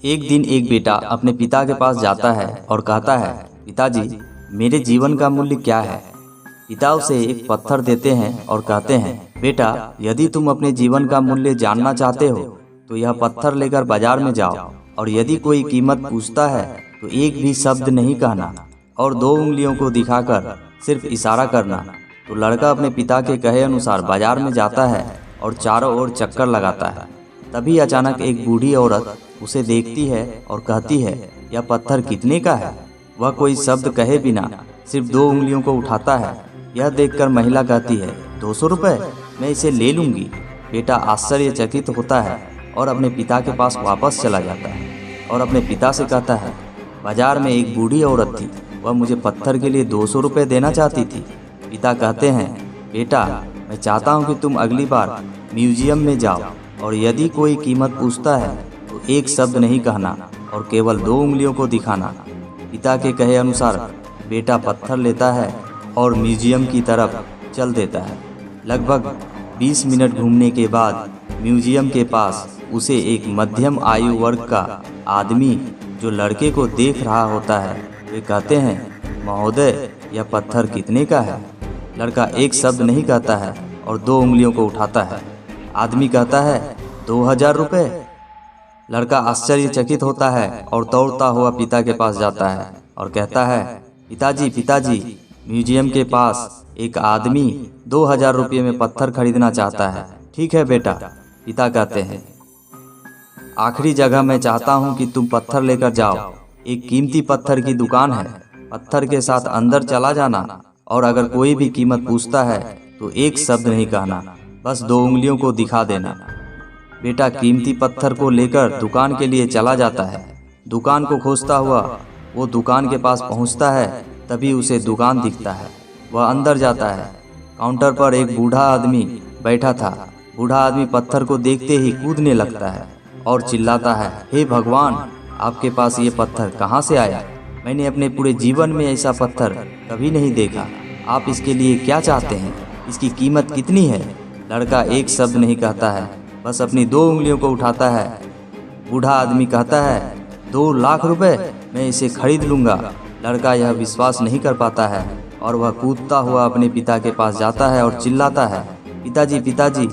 एक दिन एक बेटा अपने पिता के पास जाता है और कहता है, पिताजी मेरे जीवन का मूल्य क्या है। पिता उसे एक पत्थर देते हैं और कहते हैं, बेटा यदि तुम अपने जीवन का मूल्य जानना चाहते हो तो यह पत्थर लेकर बाजार में जाओ और यदि कोई कीमत पूछता है तो एक भी शब्द नहीं कहना और 2 उंगलियों को दिखाकर सिर्फ इशारा करना। तो लड़का अपने पिता के कहे अनुसार बाजार में जाता है और चारों ओर चक्कर लगाता है। तभी अचानक एक बूढ़ी औरत उसे देखती है और कहती है, यह पत्थर कितने का है। वह कोई शब्द कहे बिना सिर्फ 2 उंगलियों को उठाता है। यह देखकर महिला कहती है, 200 रुपये, मैं इसे ले लूँगी। बेटा आश्चर्यचकित होता है और अपने पिता के पास वापस चला जाता है और अपने पिता से कहता है, बाजार में एक बूढ़ी औरत थी, वह मुझे पत्थर के लिए 200 रुपये देना चाहती थी। पिता कहते हैं, बेटा मैं चाहता हूँ कि तुम अगली बार म्यूजियम में जाओ और यदि कोई कीमत पूछता है तो एक शब्द नहीं कहना और केवल 2 उंगलियों को दिखाना। पिता के कहे अनुसार बेटा पत्थर लेता है और म्यूजियम की तरफ चल देता है। लगभग 20 मिनट घूमने के बाद म्यूजियम के पास उसे एक मध्यम आयु वर्ग का आदमी जो लड़के को देख रहा होता है, वे कहते हैं, महोदय यह पत्थर कितने का है। लड़का एक शब्द नहीं कहता है और 2 उंगलियों को उठाता है। आदमी कहता है, 2000 रुपये। लड़का आश्चर्यचकित होता है और दौड़ता हुआ पिता के पास जाता है और कहता है, पिताजी म्यूजियम के पास एक आदमी 2000 रुपये में पत्थर खरीदना चाहता है। ठीक है बेटा, पिता कहते हैं, आखिरी जगह मैं चाहता हूं कि तुम पत्थर लेकर जाओ। एक कीमती पत्थर की दुकान है, पत्थर के साथ अंदर चला जाना और अगर कोई भी कीमत पूछता है तो एक शब्द नहीं कहना, बस 2 उंगलियों को दिखा देना। बेटा कीमती पत्थर को लेकर दुकान के लिए चला जाता है। दुकान को खोजता हुआ वो दुकान के पास पहुंचता है। तभी उसे दुकान दिखता है। वह अंदर जाता है। काउंटर पर एक बूढ़ा आदमी बैठा था। बूढ़ा आदमी पत्थर को देखते ही कूदने लगता है और चिल्लाता है, हे भगवान, आपके पास ये पत्थर कहाँ से आया। मैंने अपने पूरे जीवन में ऐसा पत्थर कभी नहीं देखा। आप इसके लिए क्या चाहते हैं, इसकी कीमत कितनी है। लड़का एक शब्द नहीं कहता है, बस अपनी 2 उंगलियों को उठाता है। बूढ़ा आदमी कहता है, 2 लाख रुपए, मैं इसे खरीद लूँगा। लड़का यह विश्वास नहीं कर पाता है और वह कूदता हुआ अपने पिता के पास जाता है और चिल्लाता है, पिताजी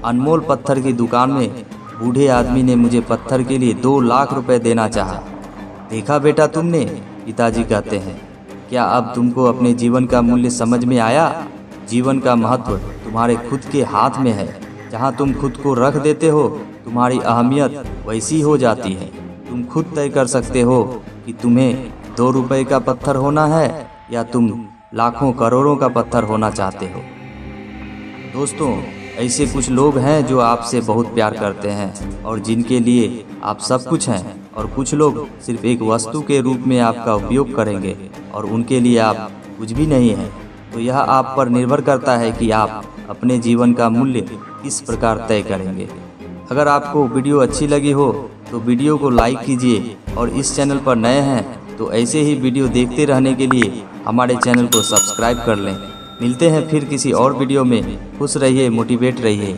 अनमोल पत्थर की दुकान में बूढ़े आदमी ने मुझे पत्थर के लिए 2 लाख रुपए देना चाहा। देखा बेटा तुमने, पिताजी कहते हैं, क्या अब तुमको अपने जीवन का मूल्य समझ में आया। जीवन का महत्व तुम्हारे खुद के हाथ में है। जहाँ तुम खुद को रख देते हो तुम्हारी अहमियत वैसी हो जाती है। तुम खुद तय कर सकते हो कि तुम्हें 2 रुपए का पत्थर होना है या तुम लाखों करोड़ों का पत्थर होना चाहते हो। दोस्तों, ऐसे कुछ लोग हैं जो आपसे बहुत प्यार करते हैं और जिनके लिए आप सब कुछ हैं, और कुछ लोग सिर्फ एक वस्तु के रूप में आपका उपयोग करेंगे और उनके लिए आप कुछ भी नहीं हैं। तो यह आप पर निर्भर करता है कि आप अपने जीवन का मूल्य किस प्रकार तय करेंगे। अगर आपको वीडियो अच्छी लगी हो तो वीडियो को लाइक कीजिए और इस चैनल पर नए हैं तो ऐसे ही वीडियो देखते रहने के लिए हमारे चैनल को सब्सक्राइब कर लें। मिलते हैं फिर किसी और वीडियो में। खुश रहिए, मोटिवेट रहिए।